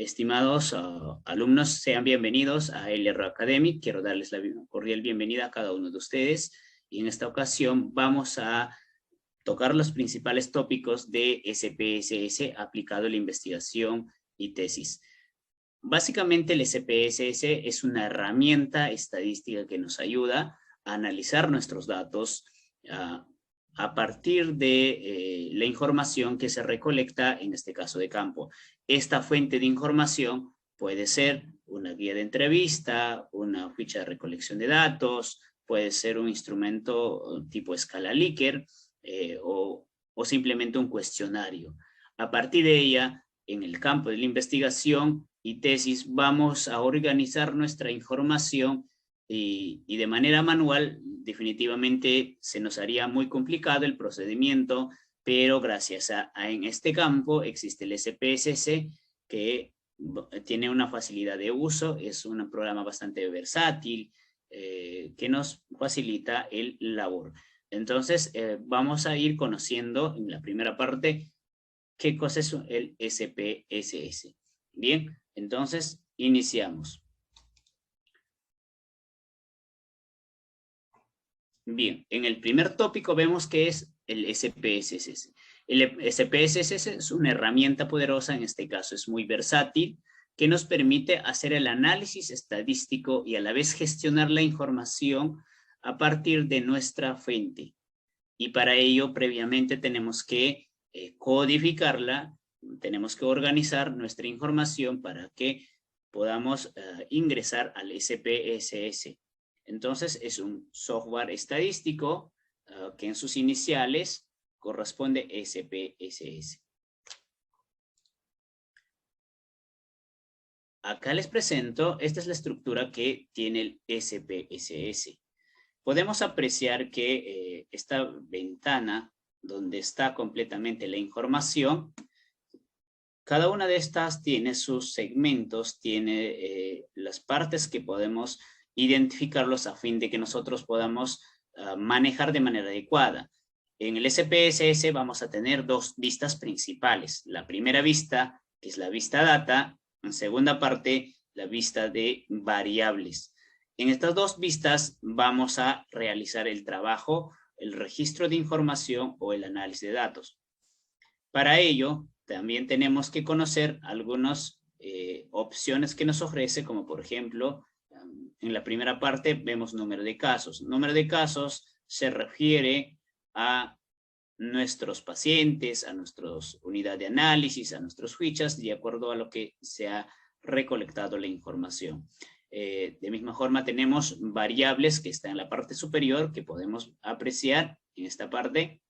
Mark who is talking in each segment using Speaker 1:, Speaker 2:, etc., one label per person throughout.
Speaker 1: Estimados alumnos, sean bienvenidos a LR Academy. Quiero darles la cordial bienvenida a cada uno de ustedes. Y en esta ocasión vamos a tocar los principales tópicos de SPSS aplicado a la investigación y tesis. Básicamente el SPSS es una herramienta estadística que nos ayuda a analizar nuestros datos a partir de la información que se recolecta, en este caso de campo. Esta fuente de información puede ser una guía de entrevista, una ficha de recolección de datos, puede ser un instrumento tipo escala Likert o simplemente un cuestionario. A partir de ella, en el campo de la investigación y tesis, vamos a organizar nuestra información y de manera manual definitivamente se nos haría muy complicado el procedimiento, pero gracias en este campo existe el SPSS que tiene una facilidad de uso, es un programa bastante versátil que nos facilita el labor. Entonces vamos a ir conociendo en la primera parte qué cosa es el SPSS. Bien, entonces iniciamos. Bien, en el primer tópico vemos que es el SPSS. El SPSS es una herramienta poderosa, en este caso es muy versátil, que nos permite hacer el análisis estadístico y a la vez gestionar la información a partir de nuestra fuente. Y para ello, previamente tenemos que codificarla, tenemos que organizar nuestra información para que podamos ingresar al SPSS. Entonces, es un software estadístico que en sus iniciales corresponde SPSS. Acá les presento, esta es la estructura que tiene el SPSS. Podemos apreciar que esta ventana, donde está completamente la información, cada una de estas tiene sus segmentos, tiene las partes que podemos identificarlos a fin de que nosotros podamos manejar de manera adecuada. En el SPSS vamos a tener dos vistas principales. La primera vista, que es la vista data, en segunda parte, la vista de variables. En estas dos vistas vamos a realizar el trabajo, el registro de información o el análisis de datos. Para ello, también tenemos que conocer algunas opciones que nos ofrece, como por ejemplo, en la primera parte vemos número de casos. Número de casos se refiere a nuestros pacientes, a nuestras unidades de análisis, a nuestras fichas, de acuerdo a lo que se ha recolectado la información. De misma forma tenemos variables que están en la parte superior que podemos apreciar en esta parte.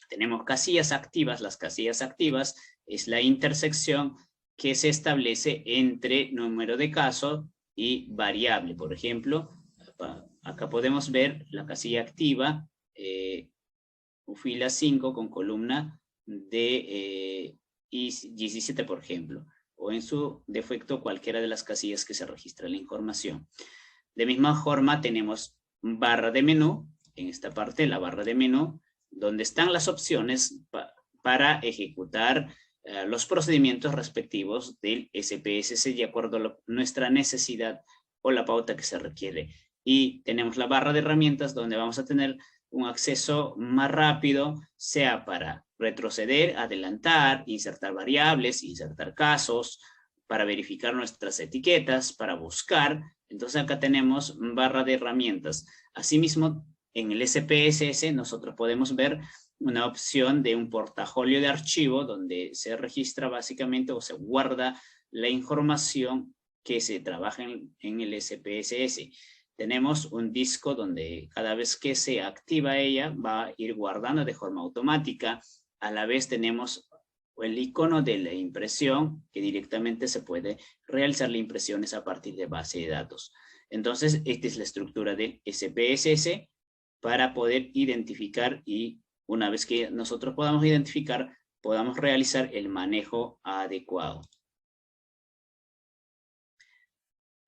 Speaker 1: Tenemos casillas activas. Las casillas activas es la intersección que se establece entre número de casos y variable. Por ejemplo, acá podemos ver la casilla activa, fila 5 con columna de I17, por ejemplo, o en su defecto cualquiera de las casillas que se registra la información. De misma forma tenemos barra de menú, en esta parte la barra de menú, donde están las opciones para ejecutar los procedimientos respectivos del SPSS de acuerdo a nuestra necesidad o la pauta que se requiere. Y tenemos la barra de herramientas donde vamos a tener un acceso más rápido, sea para retroceder, adelantar, insertar variables, insertar casos, para verificar nuestras etiquetas, para buscar. Entonces acá tenemos barra de herramientas. Asimismo, en el SPSS nosotros podemos ver una opción de un portafolio de archivo donde se registra básicamente o se guarda la información que se trabaja en el SPSS. Tenemos un disco donde cada vez que se activa ella va a ir guardando de forma automática. A la vez tenemos el icono de la impresión que directamente se puede realizar las impresiones a partir de base de datos. Entonces, esta es la estructura del SPSS para poder identificar y una vez que nosotros podamos identificar, podamos realizar el manejo adecuado.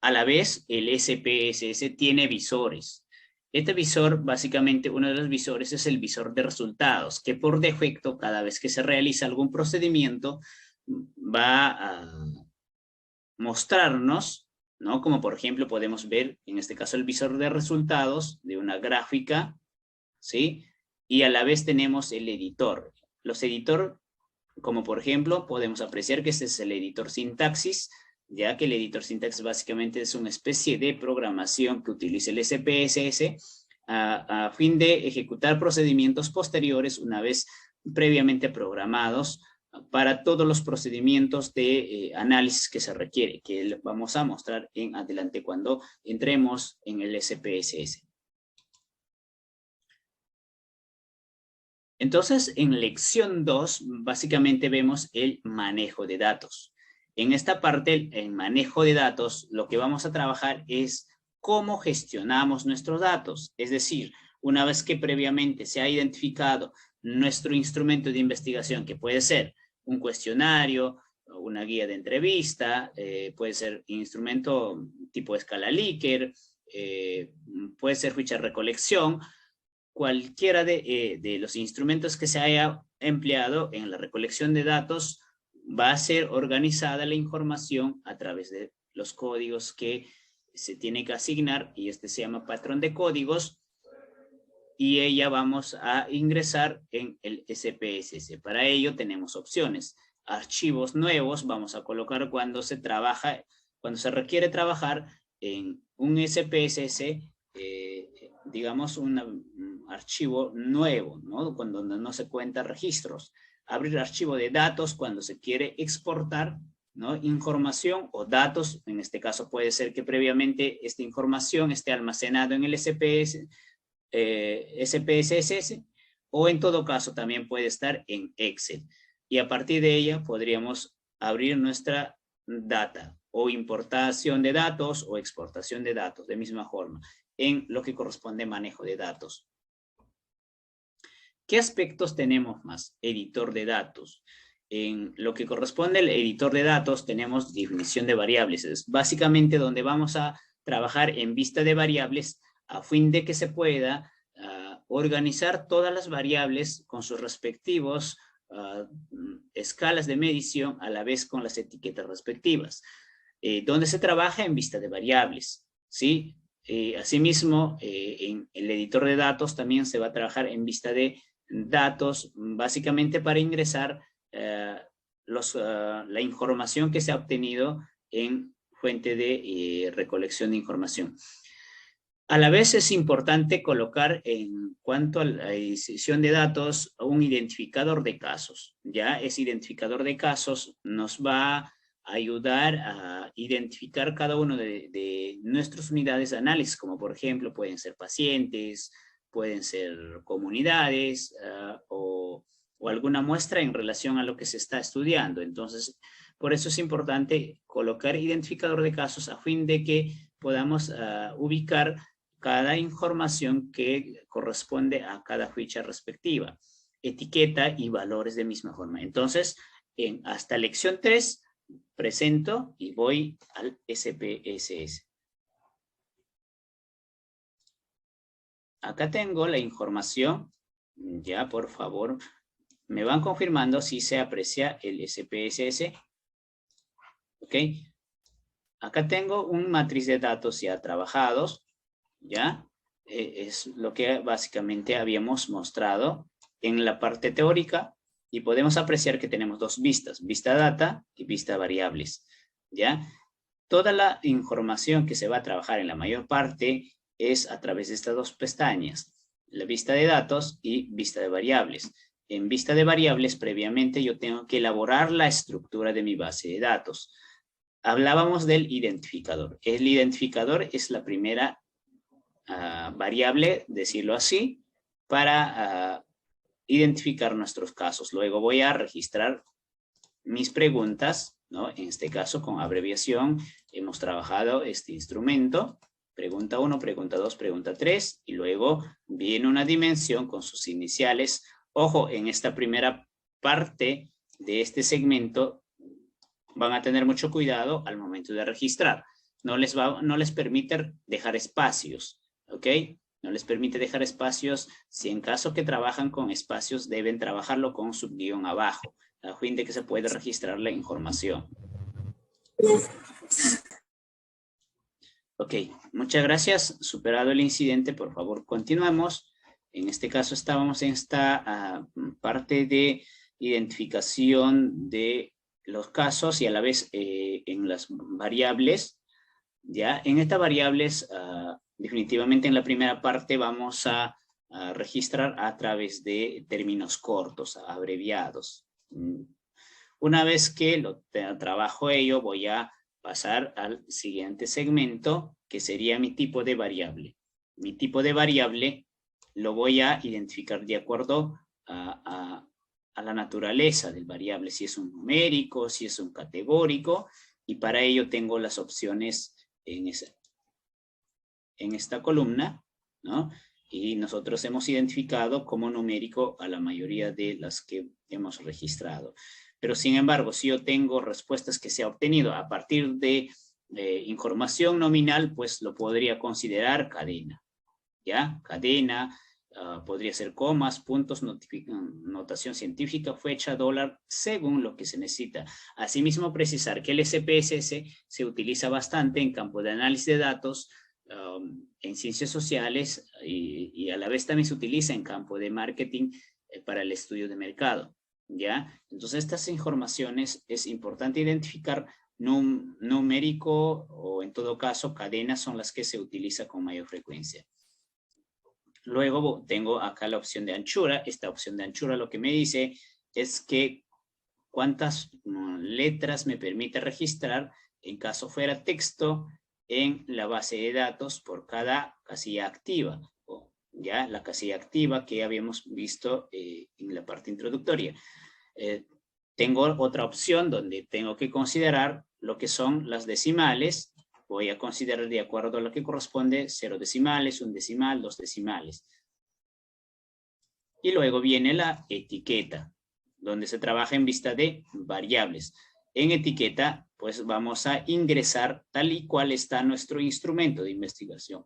Speaker 1: A la vez, el SPSS tiene visores. Este visor, básicamente, uno de los visores es el visor de resultados, que por defecto, cada vez que se realiza algún procedimiento, va mostrarnos, ¿no? Como por ejemplo podemos ver en este caso el visor de resultados de una gráfica, ¿sí? Y a la vez tenemos el editor. Los editores, como por ejemplo, podemos apreciar que este es el editor sintaxis, ya que el editor sintaxis básicamente es una especie de programación que utiliza el SPSS a fin de ejecutar procedimientos posteriores una vez previamente programados para todos los procedimientos de análisis que se requiere, que vamos a mostrar en adelante cuando entremos en el SPSS. Entonces, en lección 2, básicamente vemos el manejo de datos. En esta parte, el manejo de datos, lo que vamos a trabajar es cómo gestionamos nuestros datos. Es decir, una vez que previamente se ha identificado nuestro instrumento de investigación, que puede ser un cuestionario, una guía de entrevista, puede ser instrumento tipo escala Likert, puede ser ficha de recolección, cualquiera de los instrumentos que se haya empleado en la recolección de datos, va a ser organizada la información a través de los códigos que se tiene que asignar, y este se llama patrón de códigos, y ella vamos a ingresar en el SPSS. Para ello tenemos opciones. Archivos nuevos vamos a colocar cuando se requiere trabajar en un SPSS, digamos un archivo nuevo, ¿no? Cuando no se cuenta registros. Abrir archivo de datos cuando se quiere exportar, ¿no? Información o datos. En este caso puede ser que previamente esta información esté almacenada en el SPSS, o en todo caso también puede estar en Excel, y a partir de ella podríamos abrir nuestra data o importación de datos o exportación de datos de misma forma en lo que corresponde a manejo de datos. ¿Qué aspectos tenemos más? Editor de datos. En lo que corresponde al editor de datos tenemos definición de variables. Es básicamente donde vamos a trabajar en vista de variables a fin de que se pueda organizar todas las variables con sus respectivos escalas de medición, a la vez con las etiquetas respectivas. Donde se trabaja en vista de variables, ¿sí? Asimismo, en el editor de datos también se va a trabajar en vista de datos, básicamente para ingresar la información que se ha obtenido en fuente de recolección de información. A la vez es importante colocar en cuanto a la edición de datos un identificador de casos. Ya ese identificador de casos nos va a ayudar a identificar cada uno de nuestras unidades de análisis, como por ejemplo pueden ser pacientes, pueden ser comunidades o alguna muestra en relación a lo que se está estudiando. Entonces, por eso es importante colocar identificador de casos a fin de que podamos ubicar cada información que corresponde a cada ficha respectiva, etiqueta y valores de misma forma. Entonces, hasta lección 3 presento y voy al SPSS. Acá tengo la información. Ya, por favor, me van confirmando si se aprecia el SPSS. Ok. Acá tengo un matriz de datos ya trabajados. ¿Ya? Es lo que básicamente habíamos mostrado en la parte teórica, y podemos apreciar que tenemos dos vistas, vista data y vista variables, ¿ya? Toda la información que se va a trabajar en la mayor parte es a través de estas dos pestañas, la vista de datos y vista de variables. En vista de variables, previamente yo tengo que elaborar la estructura de mi base de datos. Hablábamos del identificador. El identificador es la primera variable, decirlo así, para identificar nuestros casos. Luego voy a registrar mis preguntas, ¿no? En este caso con abreviación hemos trabajado este instrumento, pregunta 1, pregunta 2, pregunta 3, y luego viene una dimensión con sus iniciales. Ojo, en esta primera parte de este segmento van a tener mucho cuidado al momento de registrar. No les permite dejar espacios. ¿Ok? No les permite dejar espacios. Si en caso que trabajan con espacios, deben trabajarlo con subguión abajo, a fin de que se pueda registrar la información. Ok, muchas gracias. Superado el incidente, por favor, continuemos. En este caso estábamos en esta parte de identificación de los casos y a la vez en las variables. ¿Ya? En estas variables, definitivamente en la primera parte vamos a registrar a través de términos cortos, abreviados. Una vez que lo trabajo ello, voy a pasar al siguiente segmento, que sería mi tipo de variable. Mi tipo de variable lo voy a identificar de acuerdo a la naturaleza del variable, si es un numérico, si es un categórico, y para ello tengo las opciones en esta columna, ¿no? Y nosotros hemos identificado como numérico a la mayoría de las que hemos registrado. Pero sin embargo, si yo tengo respuestas que se ha obtenido a partir de información nominal, pues lo podría considerar cadena, ¿ya? Cadena, podría ser comas, puntos, notación científica, fecha, dólar, según lo que se necesita. Asimismo, precisar que el SPSS se utiliza bastante en campo de análisis de datos, en ciencias sociales y a la vez también se utiliza en campo de marketing para el estudio de mercado, ¿ya? Entonces, estas informaciones es importante identificar. Numérico o en todo caso cadenas son las que se utiliza con mayor frecuencia. Luego tengo acá la opción de anchura. Esta opción de anchura lo que me dice es que cuántas letras me permite registrar en caso fuera texto en la base de datos por cada casilla activa. Ya la casilla activa que habíamos visto en la parte introductoria. Tengo otra opción donde tengo que considerar lo que son las decimales. Voy a considerar de acuerdo a lo que corresponde 0 decimales, 1 decimal, 2 decimales. Y luego viene la etiqueta, donde se trabaja en vista de variables. En etiqueta, pues vamos a ingresar tal y cual está nuestro instrumento de investigación.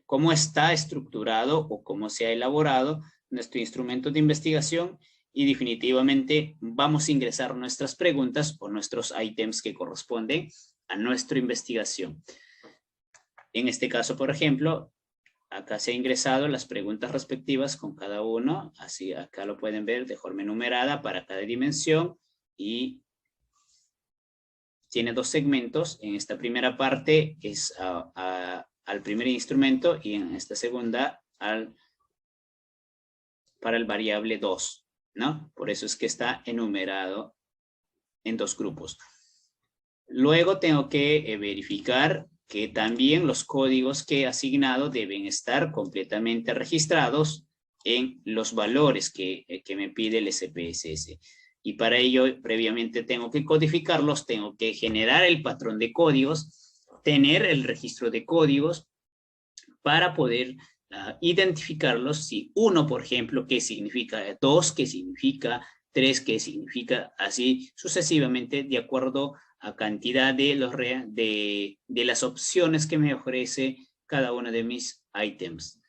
Speaker 1: Cómo está estructurado o cómo se ha elaborado nuestro instrumento de investigación y definitivamente vamos a ingresar nuestras preguntas o nuestros ítems que corresponden a nuestra investigación. En este caso, por ejemplo, acá se ha ingresado las preguntas respectivas con cada uno, así acá lo pueden ver de forma enumerada para cada dimensión y tiene dos segmentos. En esta primera parte es al primer instrumento y en esta segunda para el variable 2, ¿no? Por eso es que está enumerado en dos grupos. Luego tengo que verificar que también los códigos que he asignado deben estar completamente registrados en los valores que me pide el SPSS. Y para ello, previamente tengo que codificarlos, tengo que generar el patrón de códigos, tener el registro de códigos para poder identificarlos. Si uno, por ejemplo, ¿qué significa? Dos, ¿qué significa? Tres, ¿qué significa? Así sucesivamente, de acuerdo a cantidad de las opciones que me ofrece cada uno de mis ítems.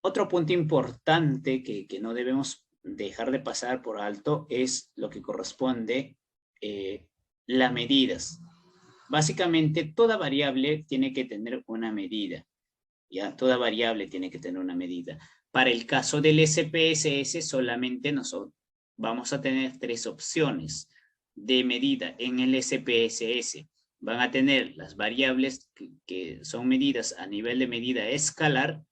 Speaker 1: Otro punto importante que no debemos dejar de pasar por alto es lo que corresponde las medidas. Básicamente, toda variable tiene que tener una medida. ¿Ya? Toda variable tiene que tener una medida. Para el caso del SPSS, solamente nosotros vamos a tener tres opciones de medida en el SPSS. Van a tener las variables que son medidas a nivel de medida escalar,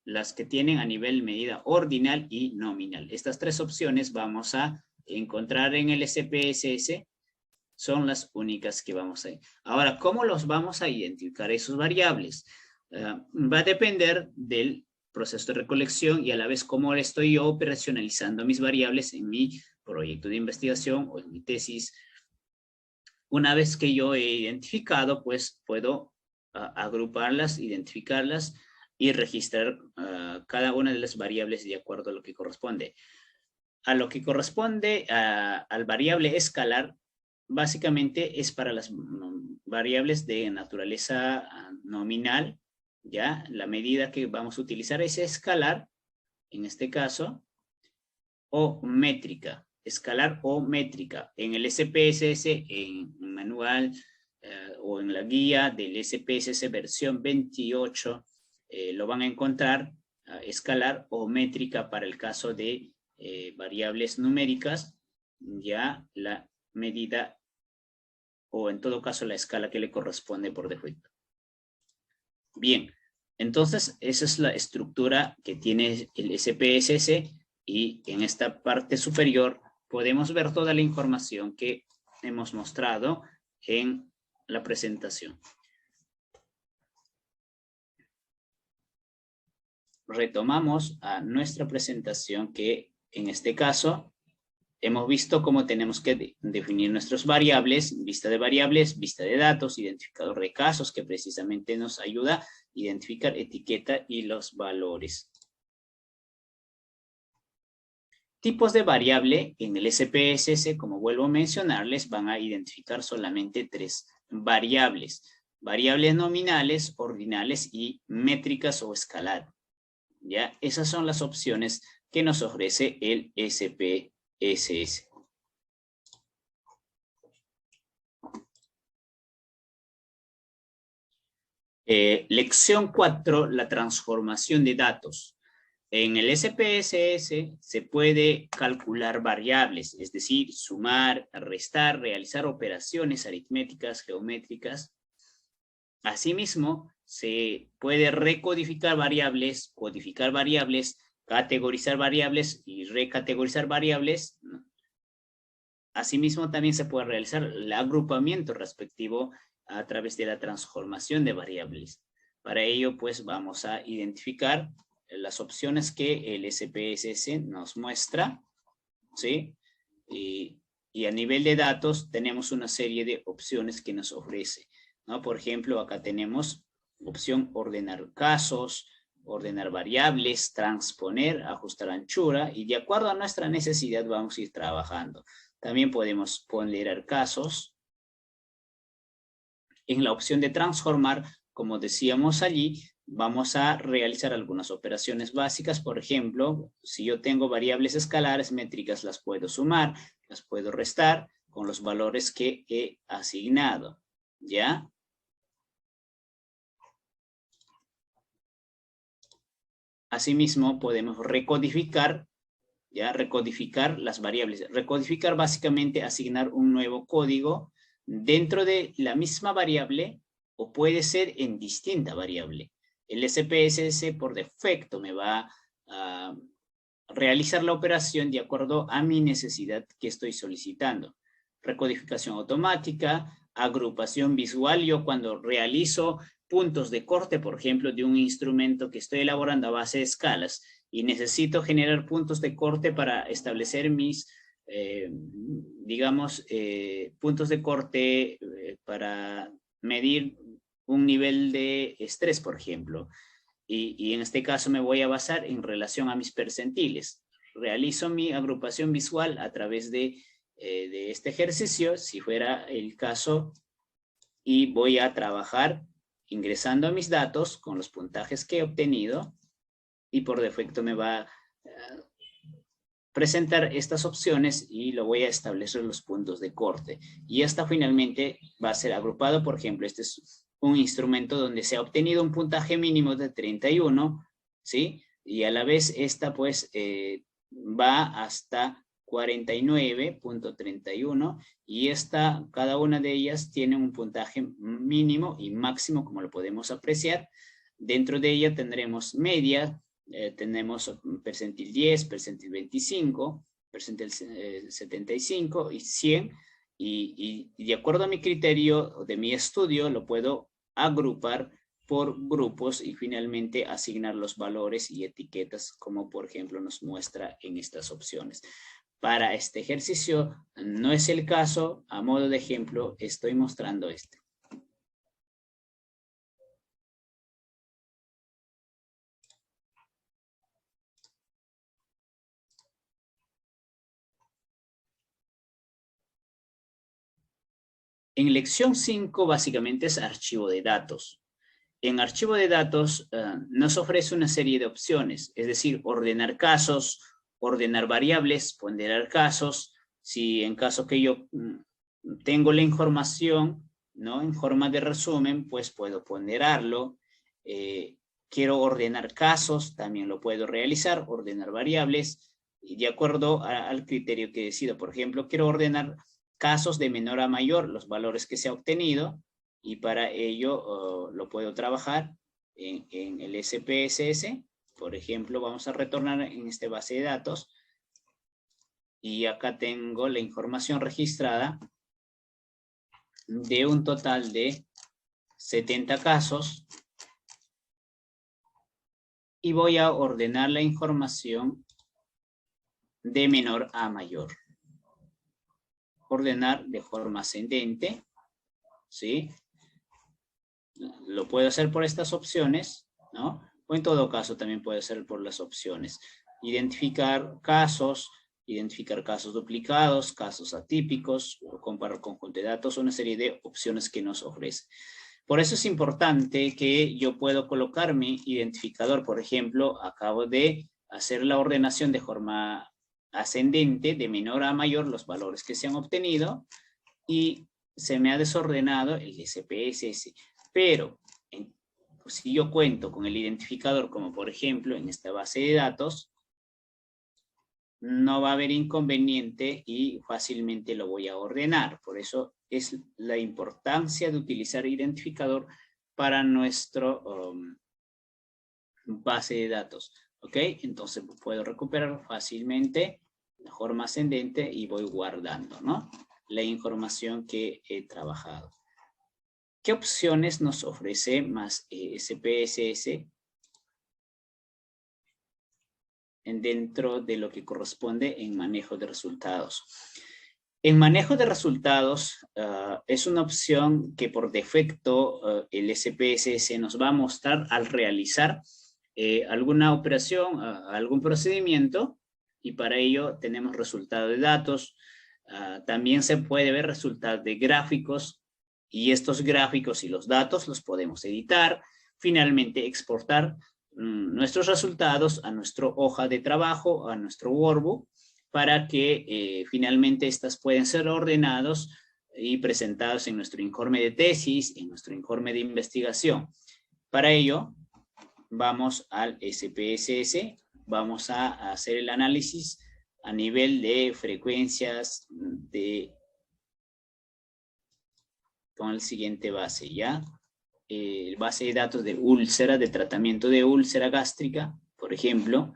Speaker 1: las que tienen a nivel de medida ordinal y nominal. Estas tres opciones vamos a encontrar en el SPSS. Son las únicas que vamos a... Ahora, ¿cómo los vamos a identificar esos variables? Va a depender del proceso de recolección y a la vez cómo estoy yo operacionalizando mis variables en mi proyecto de investigación o en mi tesis. Una vez que yo he identificado, pues puedo agruparlas, identificarlas y registrar cada una de las variables de acuerdo a lo que corresponde. A lo que corresponde al variable escalar, básicamente es para las variables de naturaleza nominal, ¿ya? La medida que vamos a utilizar es escalar, en este caso, o métrica. escalar o métrica. En el SPSS, en el manual o en la guía del SPSS versión 28, lo van a encontrar escalar o métrica para el caso de variables numéricas, ya la medida o en todo caso la escala que le corresponde por defecto. Bien, entonces esa es la estructura que tiene el SPSS y en esta parte superior podemos ver toda la información que hemos mostrado en la presentación. Retomamos a nuestra presentación que en este caso hemos visto cómo tenemos que definir nuestras variables, vista de variables, vista de datos, identificador de casos que precisamente nos ayuda a identificar etiqueta y los valores. Tipos de variable en el SPSS, como vuelvo a mencionarles, van a identificar solamente 3 variables. Variables nominales, ordinales y métricas o escalar. ¿Ya? Esas son las opciones que nos ofrece el SPSS. Lección 4, la transformación de datos. En el SPSS se puede calcular variables, es decir, sumar, restar, realizar operaciones aritméticas, geométricas. Asimismo, se puede recodificar variables, codificar variables, categorizar variables y recategorizar variables. Asimismo, también se puede realizar el agrupamiento respectivo a través de la transformación de variables. Para ello, pues, vamos a identificar las opciones que el SPSS nos muestra, ¿sí? Y a nivel de datos tenemos una serie de opciones que nos ofrece, ¿no? Por ejemplo, acá tenemos opción ordenar casos, ordenar variables, transponer, ajustar anchura, y de acuerdo a nuestra necesidad vamos a ir trabajando. También podemos ponderar casos. En la opción de transformar, como decíamos allí, vamos a realizar algunas operaciones básicas. Por ejemplo, si yo tengo variables escalares, métricas, las puedo sumar, las puedo restar con los valores que he asignado, ¿ya? Asimismo, podemos recodificar, ¿ya? Recodificar las variables. Recodificar básicamente asignar un nuevo código dentro de la misma variable o puede ser en distinta variable. El SPSS por defecto me va a realizar la operación de acuerdo a mi necesidad que estoy solicitando. Recodificación automática, agrupación visual. Yo cuando realizo puntos de corte, por ejemplo, de un instrumento que estoy elaborando a base de escalas y necesito generar puntos de corte para establecer mis, puntos de corte para medir un nivel de estrés, por ejemplo. Y en este caso me voy a basar en relación a mis percentiles. Realizo mi agrupación visual a través de este ejercicio, si fuera el caso, y voy a trabajar ingresando a mis datos con los puntajes que he obtenido, y por defecto me va a presentar estas opciones y lo voy a establecer los puntos de corte. Y esta finalmente va a ser agrupado, por ejemplo, este es un instrumento donde se ha obtenido un puntaje mínimo de 31, ¿sí? Y a la vez esta pues va hasta 49.31 y cada una de ellas tiene un puntaje mínimo y máximo, como lo podemos apreciar. Dentro de ella tendremos media, tenemos percentil 10, percentil 25, percentil 75 y 100. Y de acuerdo a mi criterio de mi estudio, lo puedo agrupar por grupos y finalmente asignar los valores y etiquetas, como por ejemplo nos muestra en estas opciones. Para este ejercicio no es el caso, a modo de ejemplo estoy mostrando este. En lección 5 básicamente es archivo de datos. En archivo de datos nos ofrece una serie de opciones, es decir, ordenar casos, ordenar variables, ponderar casos, Si en caso que yo tengo la información, ¿no?, en forma de resumen, pues puedo ponderarlo. Quiero ordenar casos, también lo puedo realizar, ordenar variables, y de acuerdo al criterio que decido. Por ejemplo, quiero ordenar casos de menor a mayor, los valores que se ha obtenido, y para ello lo puedo trabajar en el SPSS. Por ejemplo, vamos a retornar en esta base de datos, y acá tengo la información registrada de un total de 70 casos, y voy a ordenar la información de menor a mayor. Ordenar de forma ascendente, ¿sí? Lo puedo hacer por estas opciones, ¿no? O en todo caso también puede ser por las opciones. Identificar casos duplicados, casos atípicos, o comparar conjunto de datos, una serie de opciones que nos ofrece. Por eso es importante que yo puedo colocar mi identificador. Por ejemplo, acabo de hacer la ordenación de forma ascendente, de menor a mayor, los valores que se han obtenido, y se me ha desordenado el SPSS. Pero si yo cuento con el identificador, como por ejemplo en esta base de datos, no va a haber inconveniente y fácilmente lo voy a ordenar. Por eso es la importancia de utilizar identificador para nuestro base de datos. ¿Ok? Entonces puedo recuperar fácilmente de forma ascendente y voy guardando, ¿no?, la información que he trabajado. ¿Qué opciones nos ofrece más SPSS dentro de lo que corresponde en manejo de resultados? En manejo de resultados es una opción que por defecto el SPSS nos va a mostrar al realizar alguna operación, algún procedimiento, y para ello tenemos resultado de datos. También se puede ver resultados de gráficos, y estos gráficos y los datos los podemos editar. Finalmente, exportar nuestros resultados a nuestra hoja de trabajo, a nuestro workbook, para que finalmente estas pueden ser ordenados y presentados en nuestro informe de tesis, en nuestro informe de investigación. Para ello, vamos al SPSS, vamos a hacer el análisis a nivel de frecuencias con el siguiente base, ¿ya? Base de datos de úlcera, de tratamiento de úlcera gástrica, por ejemplo.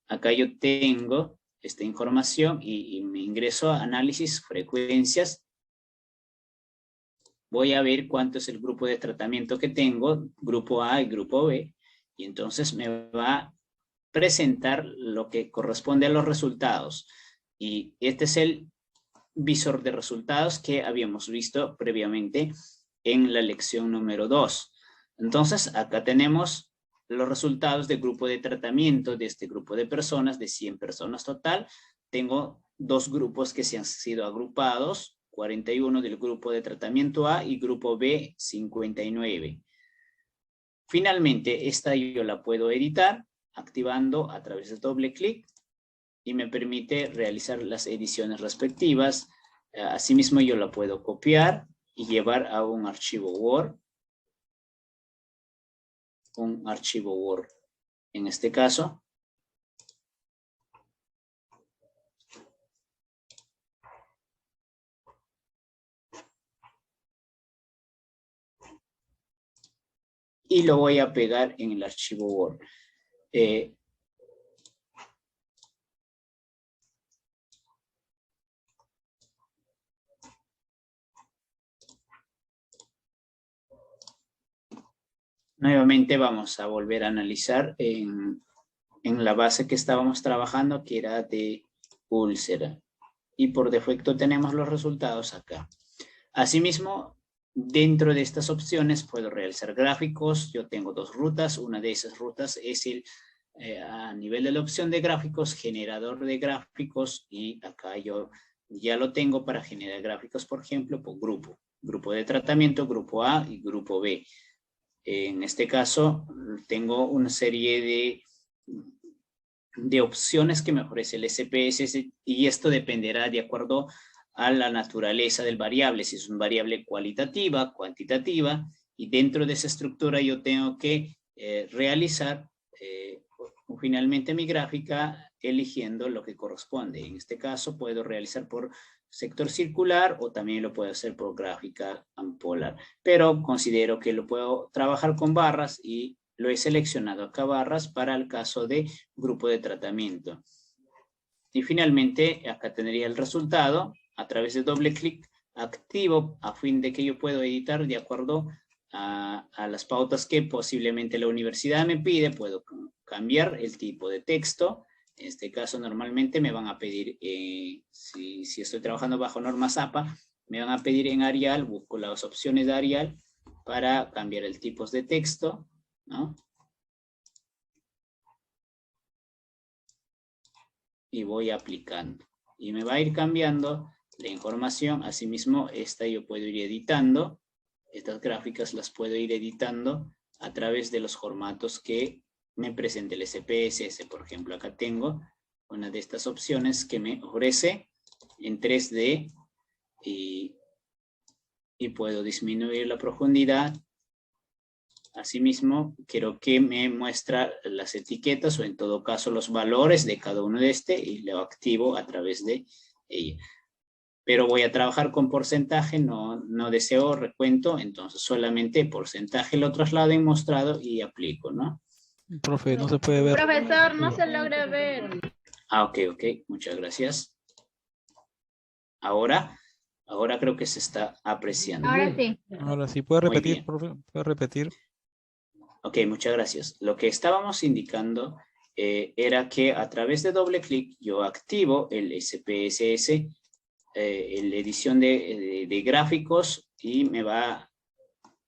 Speaker 1: Acá yo tengo esta información y me ingreso a análisis, frecuencias. Voy a ver cuánto es el grupo de tratamiento que tengo, grupo A y grupo B, y entonces me va a presentar lo que corresponde a los resultados. Y este es el visor de resultados que habíamos visto previamente en la lección número 2. Entonces, acá tenemos los resultados del grupo de tratamiento de este grupo de personas, de 100 personas total. Tengo dos grupos que se han sido agrupados, 41 del grupo de tratamiento A y grupo B, 59. Finalmente, esta yo la puedo editar activando a través de doble clic, y me permite realizar las ediciones respectivas. Asimismo, yo la puedo copiar y llevar a un archivo Word. Un archivo Word. En este caso, y lo voy a pegar en el archivo Word. Nuevamente vamos a volver a analizar en la base que estábamos trabajando, que era de úlcera. Y por defecto tenemos los resultados acá. Asimismo, dentro de estas opciones puedo realizar gráficos. Yo tengo dos rutas. Una de esas rutas es a nivel de la opción de gráficos, generador de gráficos, y acá yo ya lo tengo para generar gráficos, por ejemplo, por grupo. Grupo de tratamiento, grupo A y grupo B. En este caso, tengo una serie de opciones que me ofrece el SPSS, y esto dependerá de acuerdo a la naturaleza del variable, si es una variable cualitativa, cuantitativa, y dentro de esa estructura yo tengo que realizar finalmente mi gráfica eligiendo lo que corresponde. En este caso puedo realizar por sector circular o también lo puedo hacer por gráfica ampolar, pero considero que lo puedo trabajar con barras y lo he seleccionado acá barras para el caso de grupo de tratamiento. Y finalmente acá tendría el resultado a través de doble clic activo a fin de que yo pueda editar de acuerdo a las pautas que posiblemente la universidad me pide. Puedo cambiar el tipo de texto. En este caso normalmente me van a pedir, si estoy trabajando bajo normas APA, me van a pedir en Arial, busco las opciones de Arial para cambiar el tipo de texto, ¿no? Y voy aplicando. Y me va a ir cambiando la información. Asimismo, esta yo puedo ir editando. Estas gráficas las puedo ir editando a través de los formatos que me presenta el SPSS. Por ejemplo, acá tengo una de estas opciones que me ofrece en 3D y puedo disminuir la profundidad. Asimismo, quiero que me muestre las etiquetas o en todo caso los valores de cada uno de y lo activo a través de ella. Pero voy a trabajar con porcentaje, no deseo recuento, entonces solamente porcentaje lo traslado en mostrado y aplico, ¿no?
Speaker 2: Profe, no se puede ver.
Speaker 3: Profesor, no se logra ver.
Speaker 1: Ok, muchas gracias. Ahora creo que se está apreciando.
Speaker 3: Ahora sí.
Speaker 2: Ahora sí, ¿puede repetir, profe? ¿Puede repetir?
Speaker 1: Ok, muchas gracias. Lo que estábamos indicando era que a través de doble clic yo activo el SPSS, la edición de gráficos, y me va a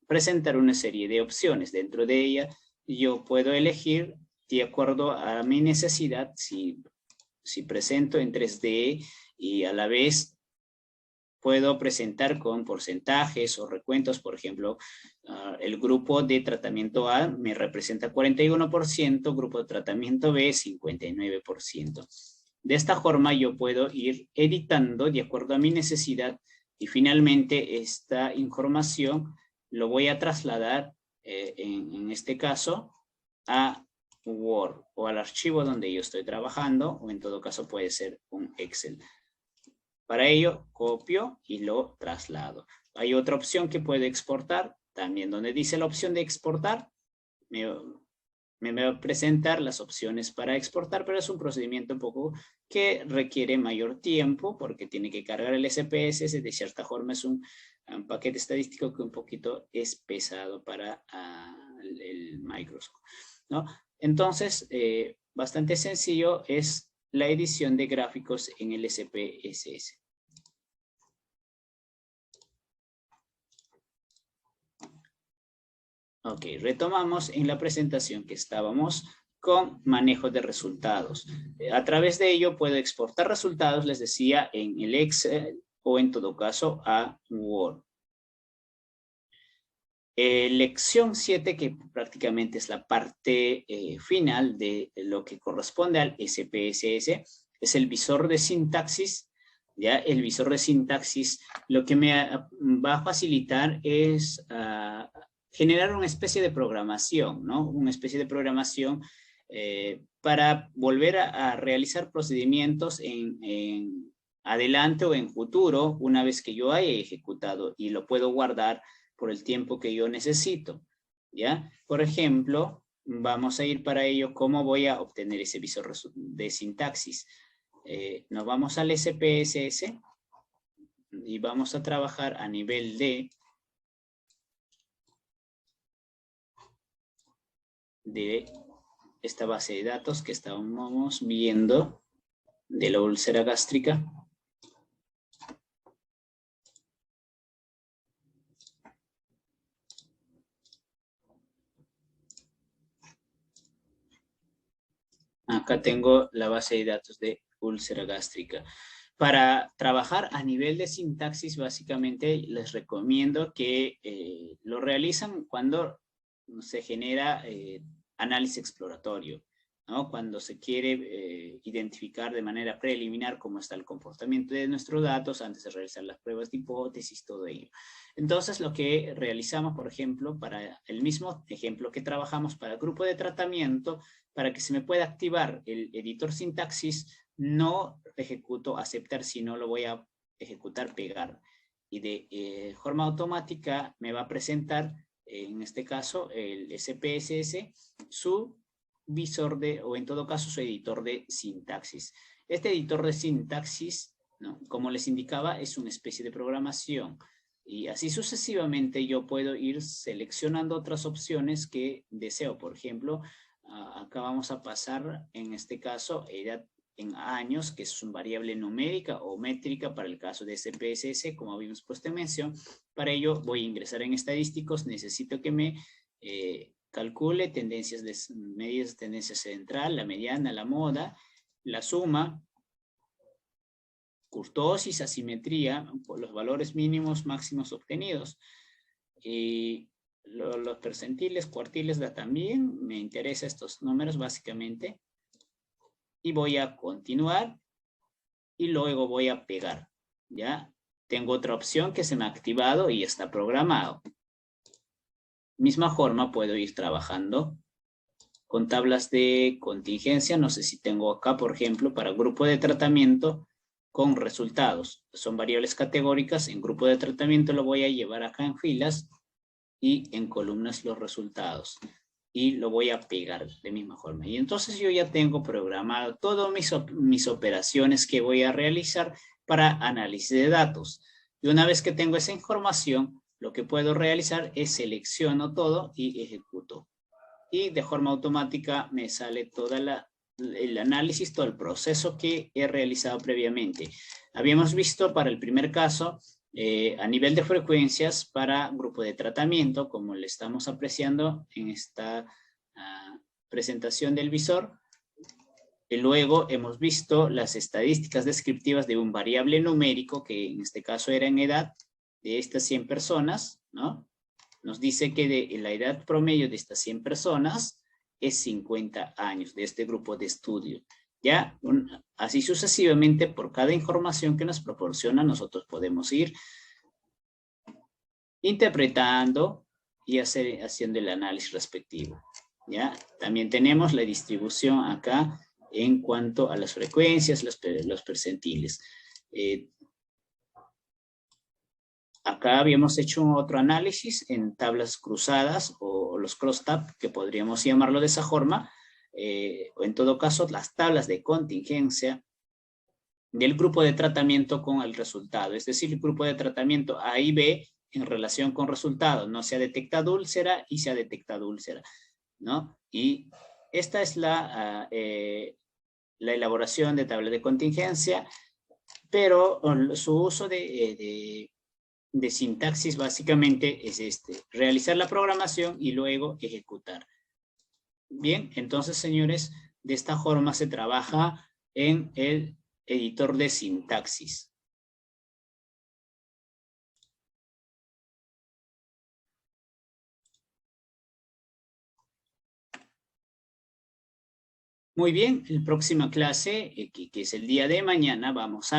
Speaker 1: presentar una serie de opciones. Dentro de ella yo puedo elegir de acuerdo a mi necesidad si presento en 3D y a la vez puedo presentar con porcentajes o recuentos. Por ejemplo, el grupo de tratamiento A me representa 41%, grupo de tratamiento B 59%. De esta forma yo puedo ir editando de acuerdo a mi necesidad y finalmente esta información lo voy a trasladar en este caso a Word o al archivo donde yo estoy trabajando, o en todo caso puede ser un Excel. Para ello copio y lo traslado. Hay otra opción que puedo exportar, también donde dice la opción de exportar, me va a presentar las opciones para exportar, pero es un procedimiento un poco que requiere mayor tiempo porque tiene que cargar el SPSS. De cierta forma es un paquete estadístico que un poquito es pesado para el Microsoft, ¿no? Entonces, bastante sencillo es la edición de gráficos en el SPSS. Ok, retomamos en la presentación que estábamos con manejo de resultados. A través de ello puedo exportar resultados, les decía, en el Excel o en todo caso a Word. Lección 7, que prácticamente es la parte final de lo que corresponde al SPSS, es el visor de sintaxis. ¿Ya? El visor de sintaxis lo que me va a facilitar es generar una especie de programación, ¿no? Una especie de programación para volver a realizar procedimientos en adelante o en futuro, una vez que yo haya ejecutado, y lo puedo guardar por el tiempo que yo necesito, ¿ya? Por ejemplo, vamos a ir para ello, ¿cómo voy a obtener ese visor de sintaxis? Nos vamos al SPSS y vamos a trabajar a nivel de esta base de datos que estábamos viendo de la úlcera gástrica. Acá tengo la base de datos de úlcera gástrica. Para trabajar a nivel de sintaxis, básicamente les recomiendo que lo realizan cuando se genera análisis exploratorio. ¿no? Cuando se quiere identificar de manera preliminar cómo está el comportamiento de nuestros datos antes de realizar las pruebas de hipótesis, todo ello. Entonces, lo que realizamos, por ejemplo, para el mismo ejemplo que trabajamos para el grupo de tratamiento, para que se me pueda activar el editor sintaxis, no ejecuto aceptar, sino lo voy a ejecutar pegar. Y de forma automática me va a presentar, en este caso, el SPSS, su visor o en todo caso su editor de sintaxis. Este editor de sintaxis, ¿no? Como les indicaba, es una especie de programación. Y así sucesivamente yo puedo ir seleccionando otras opciones que deseo. Por ejemplo, acá vamos a pasar, en este caso, edad en años, que es una variable numérica o métrica para el caso de SPSS, como habíamos puesto en mención. Para ello voy a ingresar en estadísticos, necesito que me calcule tendencias medidas de tendencia central, la mediana, la moda, la suma, kurtosis, asimetría, por los valores mínimos, máximos obtenidos. Y los percentiles, cuartiles da también, me interesan estos números básicamente. Y voy a continuar y luego voy a pegar, ¿ya? Tengo otra opción que se me ha activado y está programado. Misma forma puedo ir trabajando con tablas de contingencia. No sé si tengo acá, por ejemplo, para grupo de tratamiento con resultados. Son variables categóricas. En grupo de tratamiento lo voy a llevar acá en filas y en columnas los resultados. Y lo voy a pegar de misma forma. Y entonces yo ya tengo programado todas mis operaciones que voy a realizar para análisis de datos. Y una vez que tengo esa información, lo que puedo realizar es selecciono todo y ejecuto. Y de forma automática me sale todo el análisis, todo el proceso que he realizado previamente. Habíamos visto para el primer caso, a nivel de frecuencias para grupo de tratamiento, como le estamos apreciando en esta presentación del visor. Y luego hemos visto las estadísticas descriptivas de un variable numérico, que en este caso era en edad de estas 100 personas, ¿no? Nos dice que la edad promedio de estas 100 personas es 50 años de este grupo de estudio. ¿Ya? Así sucesivamente, por cada información que nos proporciona, nosotros podemos ir interpretando y haciendo el análisis respectivo. ¿Ya? También tenemos la distribución acá en cuanto a las frecuencias, los percentiles. Acá habíamos hecho otro análisis en tablas cruzadas o los crosstab, que podríamos llamarlo de esa forma, o en todo caso las tablas de contingencia del grupo de tratamiento con el resultado. Es decir, el grupo de tratamiento A y B en relación con resultado. No se ha detectado úlcera y se ha detectado úlcera, ¿no? Y esta es la elaboración de tabla de contingencia, pero su uso de sintaxis básicamente es realizar la programación y luego ejecutar. Bien, entonces, señores, de esta forma se trabaja en el editor de sintaxis. Muy bien, en la próxima clase, que es el día de mañana, vamos a